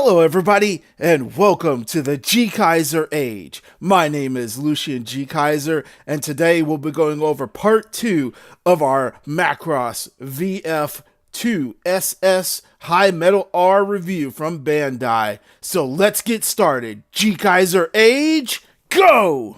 Hello everybody, and welcome to the GKaiser AGE. My name is Lucian GKaiser, and today we'll be going over part 2 of our Macross VF-2SS Hi-MetalR review from Bandai. So let's get started. GKaiser AGE, go!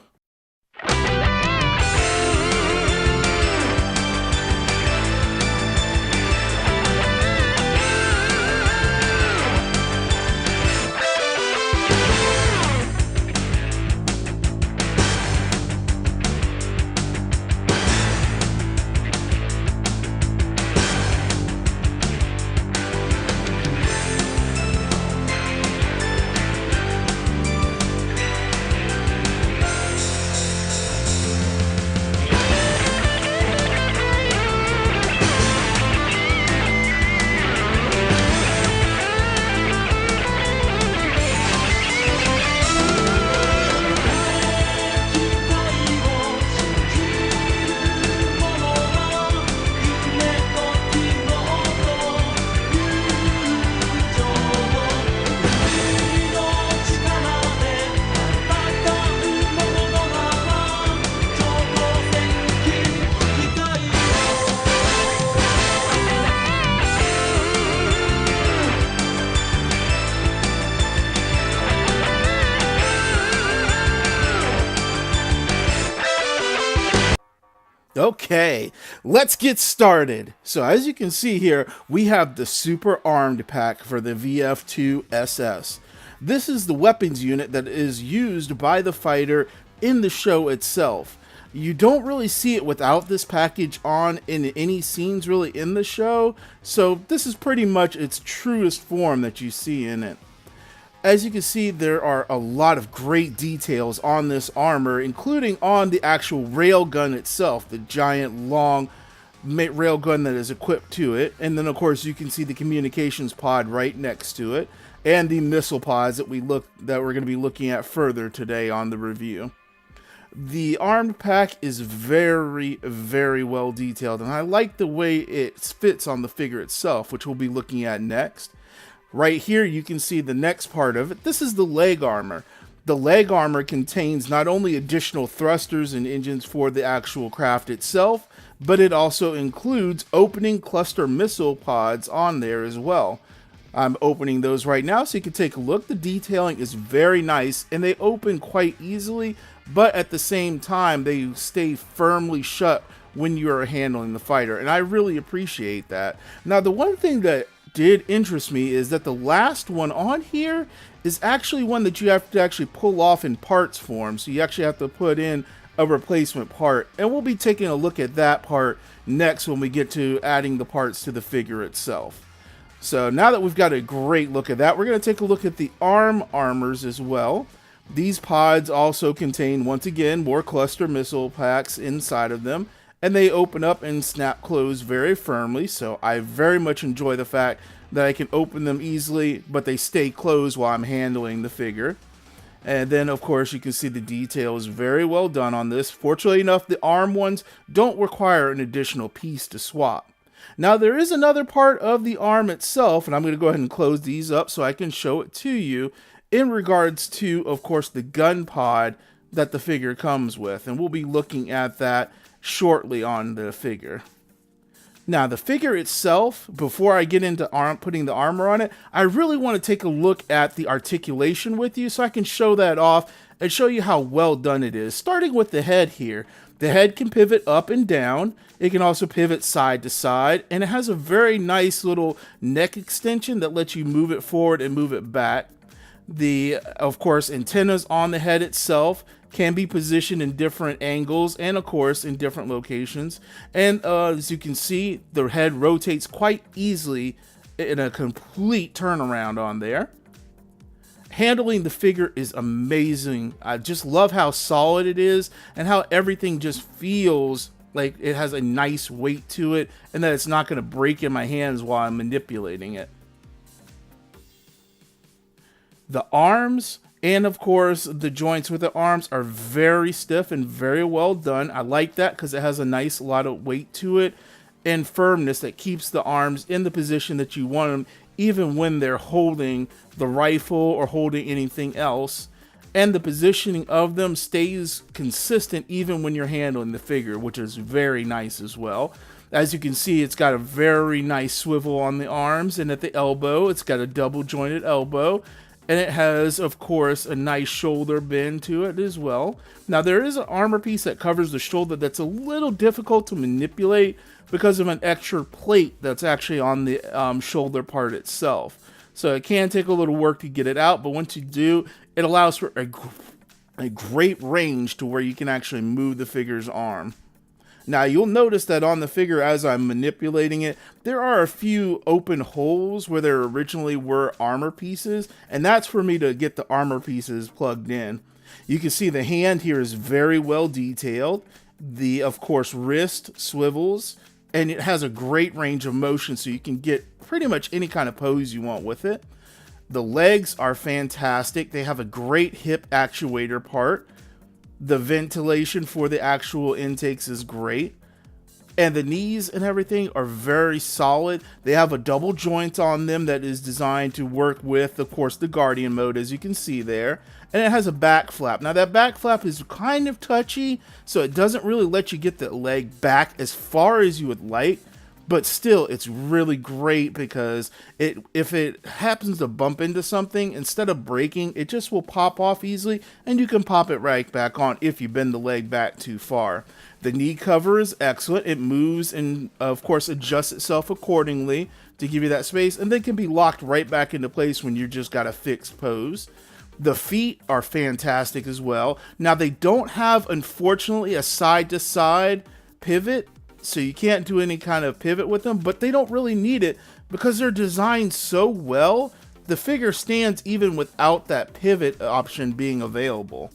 Okay, let's get started. So as you can see here, we have the Super Armed Pack for the VF-2SS. This is the weapons unit that is used by the fighter in the show itself. You don't really see it without this package on in any scenes really in the show, so this is pretty much its truest form that you see in it. As you can see, there are a lot of great details on this armor, including on the actual railgun itself, the giant long railgun that is equipped to it. And then of course you can see the communications pod right next to it, and the missile pods that we're going to be looking at further today on the review. The armed pack is very, very well detailed, and I like the way it fits on the figure itself, which we'll be looking at next. Right here you can see the next part of it. This is the leg armor. The leg armor contains not only additional thrusters and engines for the actual craft itself, but it also includes opening cluster missile pods on there as well. I'm opening those right now so you can take a look. The detailing is very nice, and they open quite easily, but at the same time they stay firmly shut when you are handling the fighter, and I really appreciate that. Now the one thing that did interest me is that the last one on here is actually one that you have to actually pull off in parts form, so you actually have to put in a replacement part, and we'll be taking a look at that part next when we get to adding the parts to the figure itself. So now that we've got a great look at that, we're going to take a look at the arm armors as well. These pods also contain, once again, more cluster missile packs inside of them, and they open up and snap closed very firmly, so I very much enjoy the fact that I can open them easily, but they stay closed while I'm handling the figure. And then, of course, you can see the detail is very well done on this. Fortunately enough, the arm ones don't require an additional piece to swap. Now, there is another part of the arm itself, and I'm going to go ahead and close these up so I can show it to you in regards to, of course, the gun pod that the figure comes with, and we'll be looking at that shortly on the figure. Now the figure itself, before I get into putting the armor on it, I really want to take a look at the articulation with you so I can show that off and show you how well done it is. Starting with the head here. The head can pivot up and down. It can also pivot side to side, and it has a very nice little neck extension that lets you move it forward and move it back. The, of course, antennas on the head itself can be positioned in different angles and, of course, in different locations. And as you can see, the head rotates quite easily in a complete turnaround on there. Handling the figure is amazing. I just love how solid it is and how everything just feels like it has a nice weight to it and that it's not going to break in my hands while I'm manipulating it. The arms and of course the joints with the arms are very stiff and very well done. I like that because it has a nice lot of weight to it and firmness that keeps the arms in the position that you want them, even when they're holding the rifle or holding anything else. And the positioning of them stays consistent even when you're handling the figure, which is very nice as well. As you can see, it's got a very nice swivel on the arms, and at the elbow, it's got a double jointed elbow. And it has, of course, a nice shoulder bend to it as well. Now, there is an armor piece that covers the shoulder that's a little difficult to manipulate because of an extra plate that's actually on the shoulder part itself. So it can take a little work to get it out, but once you do, it allows for a great range to where you can actually move the figure's arm. Now, you'll notice that on the figure, as I'm manipulating it, there are a few open holes where there originally were armor pieces, and that's for me to get the armor pieces plugged in. You can see the hand here is very well detailed. The, of course, wrist swivels, and it has a great range of motion, so you can get pretty much any kind of pose you want with it. The legs are fantastic. They have a great hip actuator part. The ventilation for the actual intakes is great. And the knees and everything are very solid. They have a double joint on them that is designed to work with, of course, the Guardian mode, as you can see there. And it has a back flap. Now, that back flap is kind of touchy, so it doesn't really let you get the leg back as far as you would like. But still, it's really great because if it happens to bump into something, instead of breaking, it just will pop off easily, and you can pop it right back on if you bend the leg back too far. The knee cover is excellent. It moves and, of course, adjusts itself accordingly to give you that space, and then can be locked right back into place when you just got a fixed pose. The feet are fantastic as well. Now, they don't have, unfortunately, a side-to-side pivot, so you can't do any kind of pivot with them, but they don't really need it because they're designed so well. The figure stands even without that pivot option being available.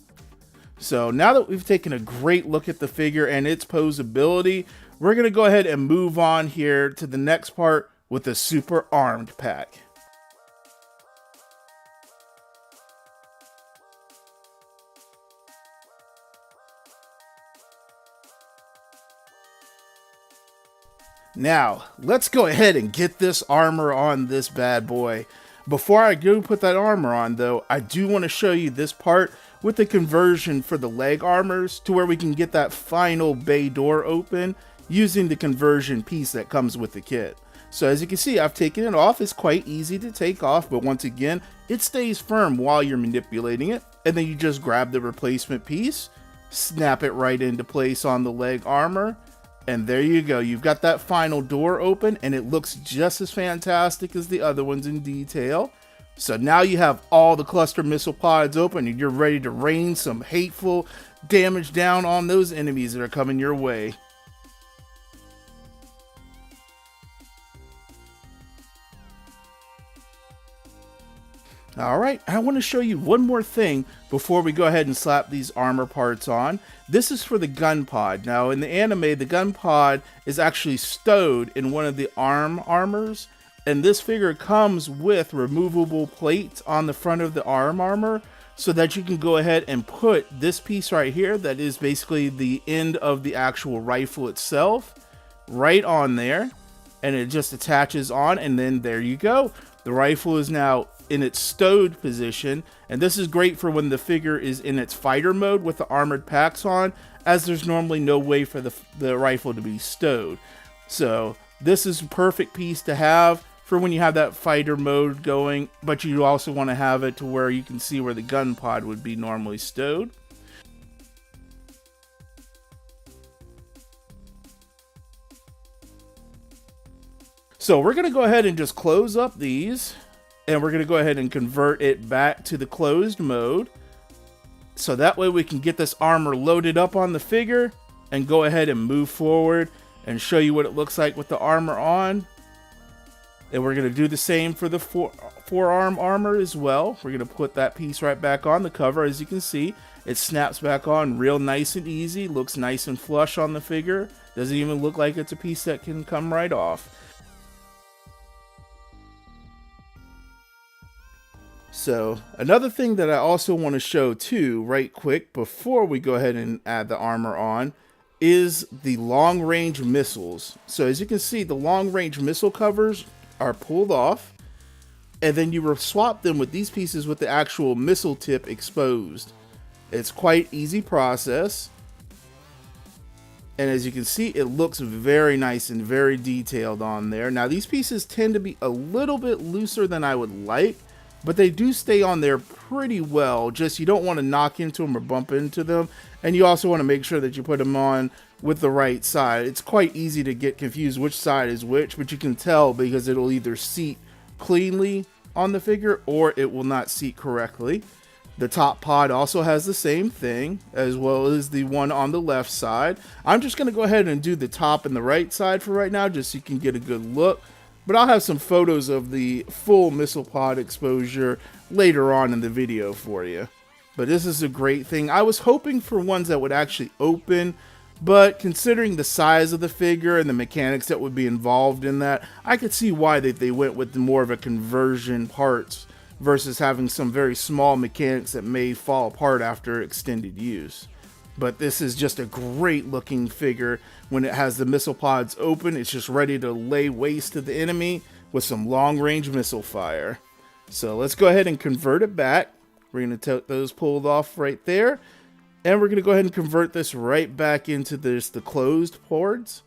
So now that we've taken a great look at the figure and its posability, we're going to go ahead and move on here to the next part with the Super Armed pack. Now, let's go ahead and get this armor on this bad boy. Before I go put that armor on, though, I do want to show you this part with the conversion for the leg armors to where we can get that final bay door open using the conversion piece that comes with the kit. So as you can see, I've taken it off. It's quite easy to take off, but once again, it stays firm while you're manipulating it. And then you just grab the replacement piece, snap it right into place on the leg armor. And there you go. You've got that final door open, and it looks just as fantastic as the other ones in detail. So now you have all the cluster missile pods open, and you're ready to rain some hateful damage down on those enemies that are coming your way. Alright, I want to show you one more thing before we go ahead and slap these armor parts on. This is for the gun pod. Now, in the anime, the gun pod is actually stowed in one of the arm armors, and this figure comes with removable plates on the front of the arm armor so that you can go ahead and put this piece right here, that is basically the end of the actual rifle itself, right on there, and it just attaches on, and then there you go. The rifle is now in its stowed position, and this is great for when the figure is in its fighter mode with the armored packs on, as there's normally no way for the rifle to be stowed. So this is a perfect piece to have for when you have that fighter mode going, but you also want to have it to where you can see where the gun pod would be normally stowed. So we're going to go ahead and just close up these, and we're going to go ahead and convert it back to the closed mode. So that way we can get this armor loaded up on the figure and go ahead and move forward and show you what it looks like with the armor on. And we're going to do the same for the forearm armor as well. We're going to put that piece right back on the cover. As you can see, it snaps back on real nice and easy. Looks nice and flush on the figure. Doesn't even look like it's a piece that can come right off. So another thing that I also want to show too, right quick, before we go ahead and add the armor on, is the long range missiles. So as you can see, the long range missile covers are pulled off, and then you swap them with these pieces with the actual missile tip exposed. It's quite easy process. And as you can see, it looks very nice and very detailed on there. Now these pieces tend to be a little bit looser than I would like, but they do stay on there pretty well. Just you don't want to knock into them or bump into them. And you also want to make sure that you put them on with the right side. It's quite easy to get confused which side is which, but you can tell because it'll either seat cleanly on the figure or it will not seat correctly. The top pod also has the same thing, as well as the one on the left side. I'm just going to go ahead and do the top and the right side for right now, just so you can get a good look. But I'll have some photos of the full missile pod exposure later on in the video for you. But this is a great thing. I was hoping for ones that would actually open, but considering the size of the figure and the mechanics that would be involved in that, I could see why they went with more of a conversion parts versus having some very small mechanics that may fall apart after extended use. But this is just a great looking figure. When it has the missile pods open, it's just ready to lay waste to the enemy with some long range missile fire. So let's go ahead and convert it back. We're going to take those pulled off right there. And we're going to go ahead and convert this right back into the closed ports.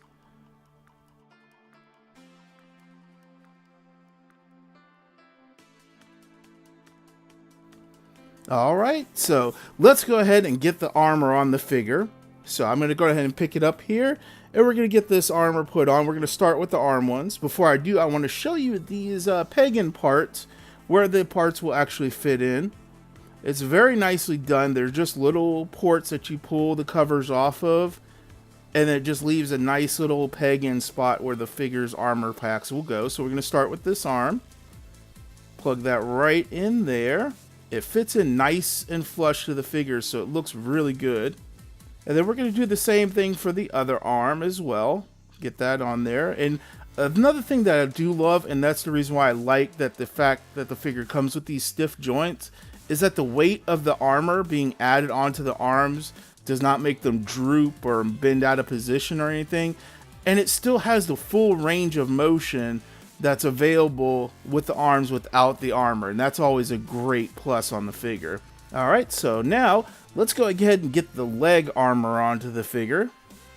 Alright, so let's go ahead and get the armor on the figure. So I'm going to go ahead and pick it up here, and we're going to get this armor put on. We're going to start with the arm ones. Before I do, I want to show you these pagan parts, where the parts will actually fit in. It's very nicely done. They're just little ports that you pull the covers off of, and it just leaves a nice little pagan spot where the figure's armor packs will go. So we're going to start with this arm. Plug that right in there. It fits in nice and flush to the figure, so it looks really good. And then we're going to do the same thing for the other arm as well. Get that on there. And another thing that I do love, and that's the reason why I like that the fact that the figure comes with these stiff joints, is that the weight of the armor being added onto the arms does not make them droop or bend out of position or anything. And it still has the full range of motion that's available with the arms without the armor, and that's always a great plus on the figure. Alright, so now let's go ahead and get the leg armor onto the figure.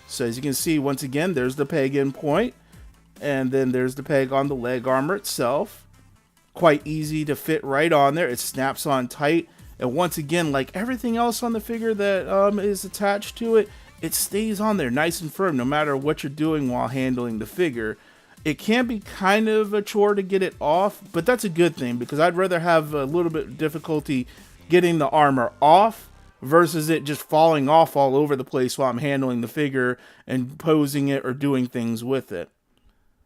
So as you can see, once again, there's the peg in point, and then there's the peg on the leg armor itself. Quite easy to fit right on there. It snaps on tight, and once again, like everything else on the figure that is attached to it, it stays on there nice and firm no matter what you're doing while handling the figure. It can be kind of a chore to get it off, but that's a good thing because I'd rather have a little bit of difficulty getting the armor off versus it just falling off all over the place while I'm handling the figure and posing it or doing things with it.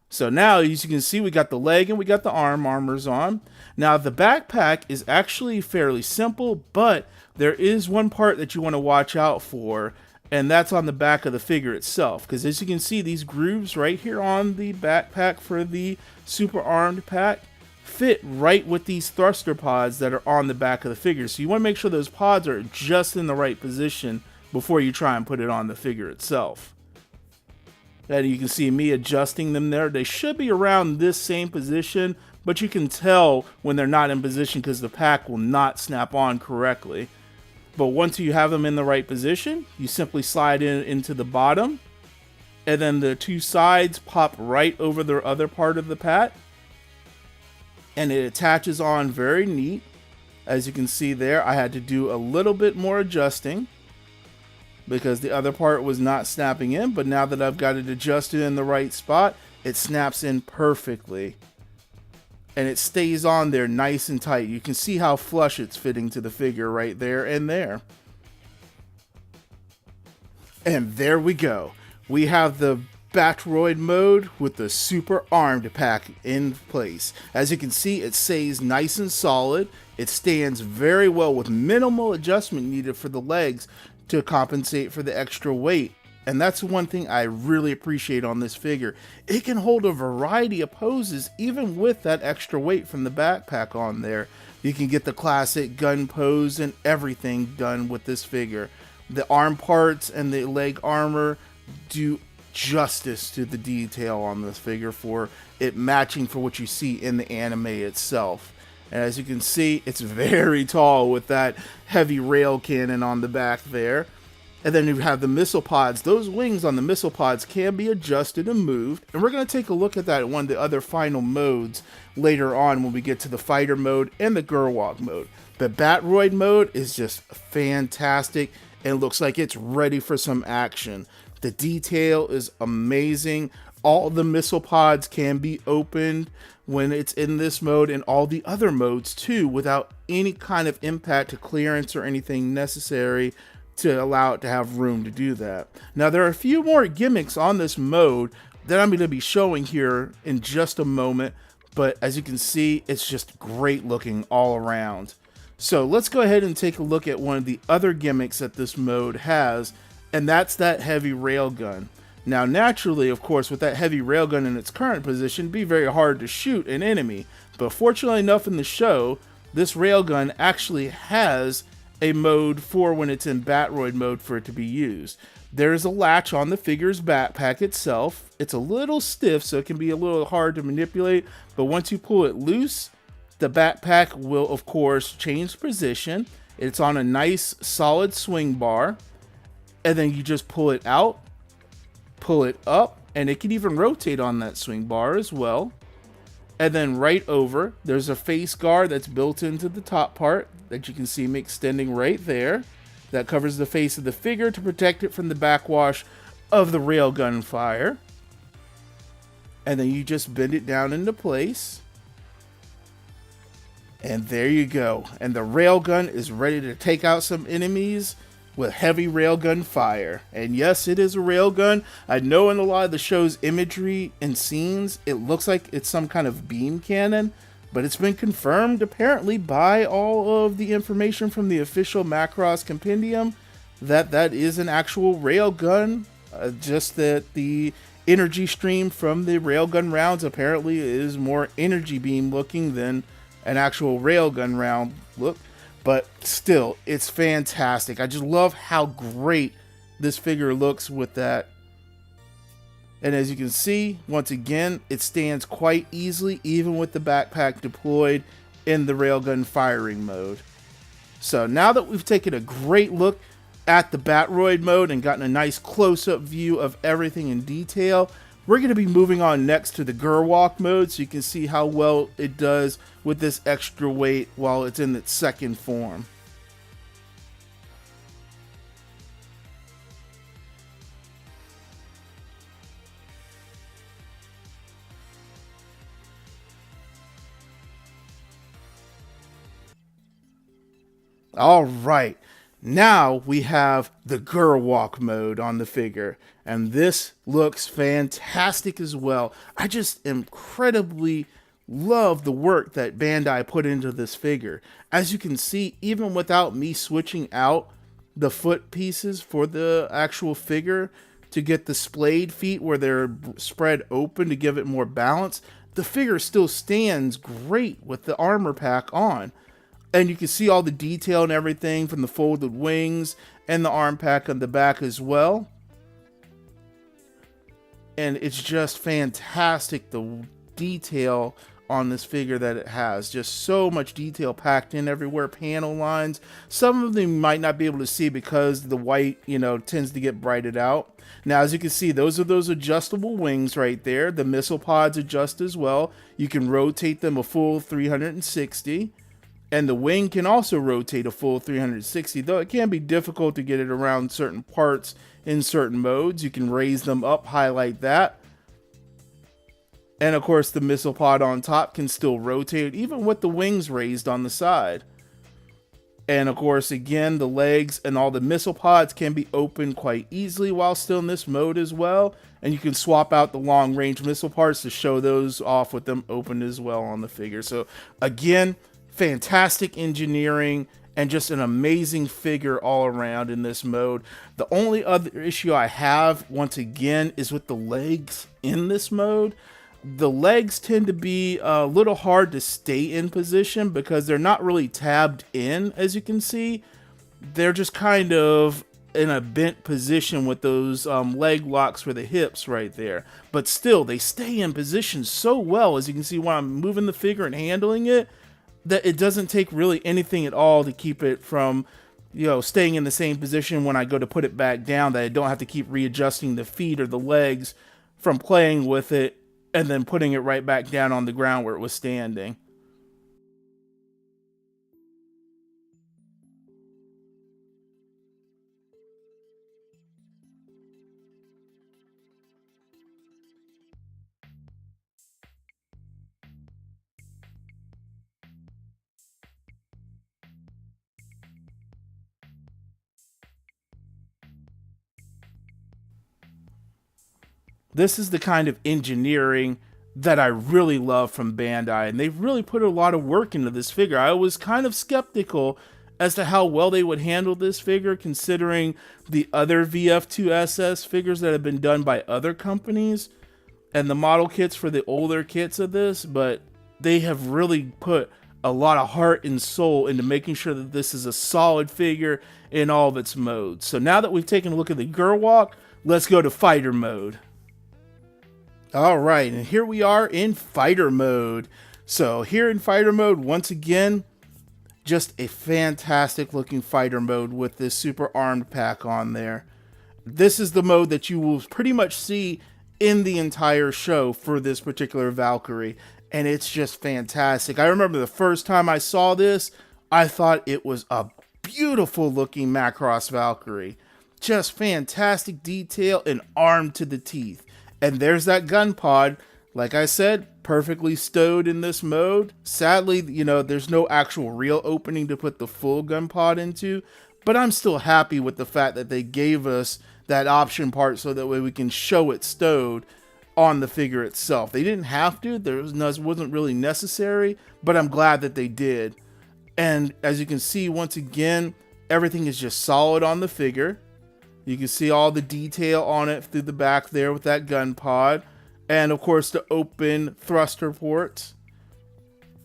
So now, as you can see, we got the leg and we got the armors on. Now, the backpack is actually fairly simple, but there is one part that you want to watch out for, and that's on the back of the figure itself. Because as you can see, these grooves right here on the backpack for the super armed pack fit right with these thruster pods that are on the back of the figure. So you want to make sure those pods are just in the right position before you try and put it on the figure itself. And you can see me adjusting them there. They should be around this same position, but you can tell when they're not in position because the pack will not snap on correctly. But once you have them in the right position, you simply slide into the bottom, and then the two sides pop right over the other part of the pack, and it attaches on very neat. As you can see there, I had to do a little bit more adjusting because the other part was not snapping in, but now that I've got it adjusted in the right spot, it snaps in perfectly. And it stays on there nice and tight. You can see how flush it's fitting to the figure right there and there. And there we go. We have the Batroid mode with the super armed pack in place. As you can see, it stays nice and solid. It stands very well with minimal adjustment needed for the legs to compensate for the extra weight. And that's one thing I really appreciate on this figure. It can hold a variety of poses even with that extra weight from the backpack on there. You can get the classic gun pose and everything done with this figure. The arm parts and the leg armor do justice to the detail on this figure for it matching for what you see in the anime itself. And as you can see, it's very tall with that heavy rail cannon on the back there. And then you have the missile pods. Those wings on the missile pods can be adjusted and moved. And we're going to take a look at that in one of the other final modes later on when we get to the fighter mode and the Gerwalk mode. The Batroid mode is just fantastic and looks like it's ready for some action. The detail is amazing. All the missile pods can be opened when it's in this mode and all the other modes too, without any kind of impact to clearance or anything necessary to allow it to have room to do that. Now there are a few more gimmicks on this mode that I'm going to be showing here in just a moment, but as you can see, it's just great looking all around. So let's go ahead and take a look at one of the other gimmicks that this mode has, and that's that heavy railgun. Now naturally, of course, with that heavy railgun in its current position, it'd be very hard to shoot an enemy, but fortunately enough in the show, this railgun actually has a mode for when it's in Batroid mode for it to be used. There's a latch on the figure's backpack itself. It's a little stiff, so it can be a little hard to manipulate, but once you pull it loose, the backpack will of course change position. It's on a nice solid swing bar, and then you just pull it out, pull it up, and it can even rotate on that swing bar as well. And then right over, there's a face guard that's built into the top part that you can see me extending right there. That covers the face of the figure to protect it from the backwash of the railgun fire. And then you just bend it down into place. And there you go. And the railgun is ready to take out some enemies with heavy railgun fire. And yes, it is a railgun. I know in a lot of the show's imagery and scenes, it looks like it's some kind of beam cannon, but it's been confirmed apparently by all of the information from the official Macross compendium that that is an actual railgun. Just that the energy stream from the railgun rounds apparently is more energy beam looking than an actual railgun round look. But still, it's fantastic. I just love how great this figure looks with that. And as you can see, once again, it stands quite easily, even with the backpack deployed in the railgun firing mode. So now that we've taken a great look at the Batroid mode and gotten a nice close-up view of everything in detail, we're going to be moving on next to the Gerwalk mode so you can see how well it does with this extra weight while it's in its second form. All right, now we have the Gerwalk mode on the figure, and this looks fantastic as well. I just incredibly love the work that Bandai put into this figure. As you can see, even without me switching out the foot pieces for the actual figure to get the splayed feet where they're spread open to give it more balance, the figure still stands great with the armor pack on. And you can see all the detail and everything from the folded wings and the arm pack on the back as well. And it's just fantastic, the detail on this figure that it has. Just so much detail packed in everywhere, panel lines. Some of them you might not be able to see because the white, tends to get brightened out. Now, as you can see, those are those adjustable wings right there. The missile pods adjust as well. You can rotate them a full 360. And the wing can also rotate a full 360, though it can be difficult to get it around certain parts in certain modes. You can raise them up, highlight that. And of course, the missile pod on top can still rotate, even with the wings raised on the side. And of course, again, the legs and all the missile pods can be opened quite easily while still in this mode as well. And you can swap out the long range missile parts to show those off with them open as well on the figure. So again, fantastic engineering and just an amazing figure all around in this mode. The only other issue I have, once again, is with the legs in this mode. The legs tend to be a little hard to stay in position because they're not really tabbed in, as you can see. They're just kind of in a bent position with those leg locks for the hips right there. But still, they stay in position so well, as you can see when I'm moving the figure and handling it. that it doesn't take really anything at all to keep it from, staying in the same position when I go to put it back down, that I don't have to keep readjusting the feet or the legs from playing with it and then putting it right back down on the ground where it was standing. This is the kind of engineering that I really love from Bandai, and they've really put a lot of work into this figure. I was kind of skeptical as to how well they would handle this figure, considering the other VF-2SS figures that have been done by other companies and the model kits for the older kits of this, but they have really put a lot of heart and soul into making sure that this is a solid figure in all of its modes. So now that we've taken a look at the Gerwalk, let's go to fighter mode. All right, and here we are in fighter mode. So here in fighter mode, once again, just a fantastic looking fighter mode with this super armed pack on there. This is the mode that you will pretty much see in the entire show for this particular Valkyrie, and it's just fantastic. I remember the first time I saw this, I thought it was a beautiful looking Macross Valkyrie. Just fantastic detail and armed to the teeth. And there's that gun pod, like I said, perfectly stowed in this mode. Sadly, there's no actual real opening to put the full gun pod into, but I'm still happy with the fact that they gave us that option part so that way we can show it stowed on the figure itself. They didn't have to, wasn't really necessary, but I'm glad that they did. And as you can see, once again, everything is just solid on the figure. You can see all the detail on it through the back there with that gun pod. And of course the open thruster ports.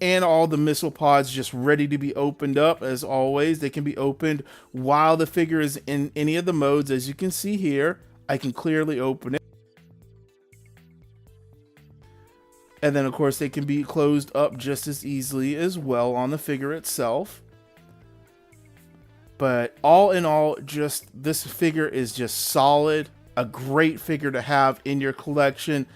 And all the missile pods just ready to be opened up as always. They can be opened while the figure is in any of the modes. As you can see here, I can clearly open it. And then of course they can be closed up just as easily as well on the figure itself. But all in all, just this figure is just solid, a great figure to have in your collection,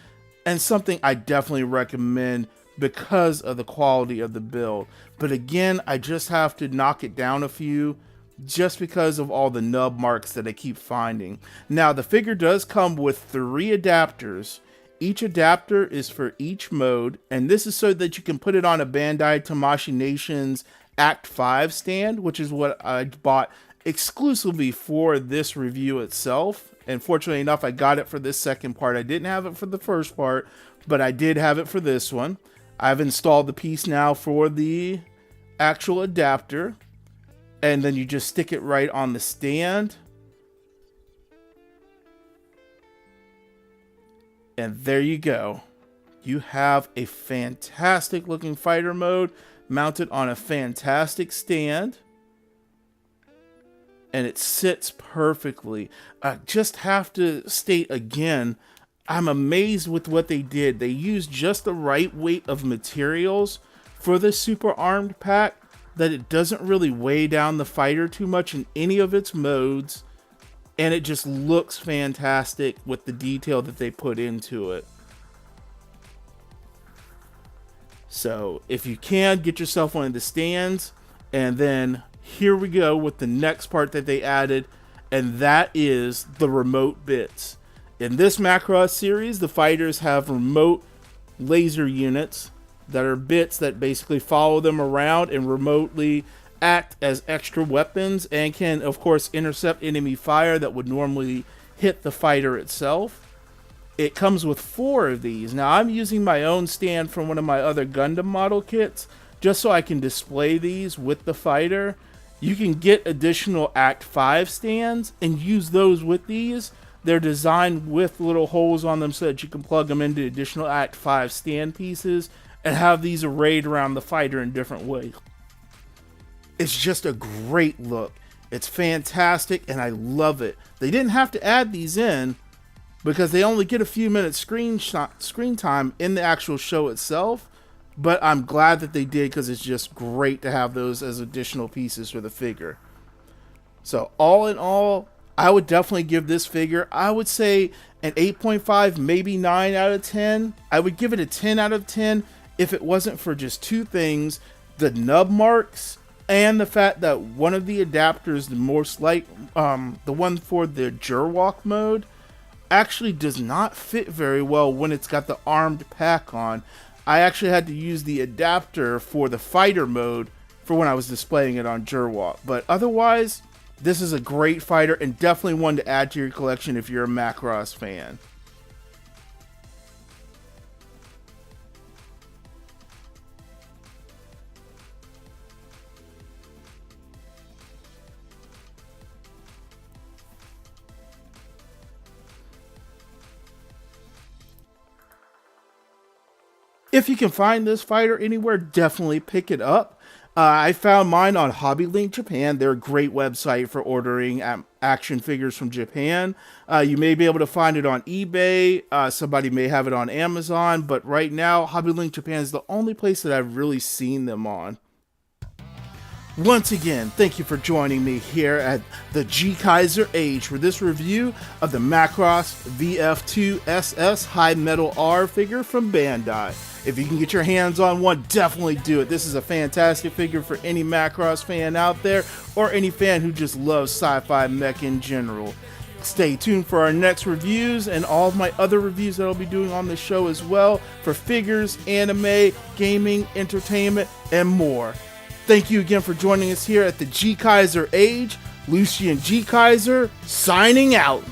and something I definitely recommend because of the quality of the build. But again, I just have to knock it down a few just because of all the nub marks that I keep finding. Now, the figure does come with 3 adapters. Each adapter is for each mode, and this is so that you can put it on a Bandai Tamashii Nations Act 5 stand, which is what I bought exclusively for this review itself. And fortunately enough, I got it for this second part. I didn't have it for the first part, but I did have it for this one. I've installed the piece now for the actual adapter, and then you just stick it right on the stand. And there you go. You have a fantastic looking fighter mode mounted on a fantastic stand, and it sits perfectly. I just have to state again, I'm amazed with what they did. They used just the right weight of materials for the super armed pack, that it doesn't really weigh down the fighter too much in any of its modes, and it just looks fantastic with the detail that they put into it. So if you can, get yourself one of the stands. And then here we go with the next part that they added, and that is the remote bits. In this Macross series, the fighters have remote laser units that are bits that basically follow them around and remotely act as extra weapons, and can of course intercept enemy fire that would normally hit the fighter itself. It comes with 4 of these. Now I'm using my own stand from one of my other Gundam model kits just so I can display these with the fighter. You can get additional Act 5 stands and use those with these. They're designed with little holes on them so that you can plug them into additional Act 5 stand pieces and have these arrayed around the fighter in different ways. It's just a great look. It's fantastic and I love it. They didn't have to add these in because they only get a few minutes screen time in the actual show itself, but I'm glad that they did because it's just great to have those as additional pieces for the figure. So all in all, I would definitely give this figure, I would say an 8.5, maybe 9 out of 10. I would give it a 10 out of 10 if it wasn't for just two things: the nub marks and the fact that one of the adapters, the more slight, the one for the Gerwalk mode, actually does not fit very well when it's got the armed pack on. I actually had to use the adapter for the fighter mode for when I was displaying it on Gerwalk. But otherwise, this is a great fighter and definitely one to add to your collection if you're a Macross fan. If you can find this fighter anywhere, definitely pick it up. I found mine on Hobby Link Japan. They're a great website for ordering action figures from Japan. You may be able to find it on eBay. Somebody may have it on Amazon. But right now, Hobby Link Japan is the only place that I've really seen them on. Once again, thank you for joining me here at the GKaiser AGE for this review of the Macross VF-2SS Hi-MetalR figure from Bandai. If you can get your hands on one, definitely do it. This is a fantastic figure for any Macross fan out there, or any fan who just loves sci-fi mech in general. Stay tuned for our next reviews and all of my other reviews that I'll be doing on the show as well, for figures, anime, gaming, entertainment, and more. Thank you again for joining us here at the GKaiser AGE. Lucian GKaiser, signing out.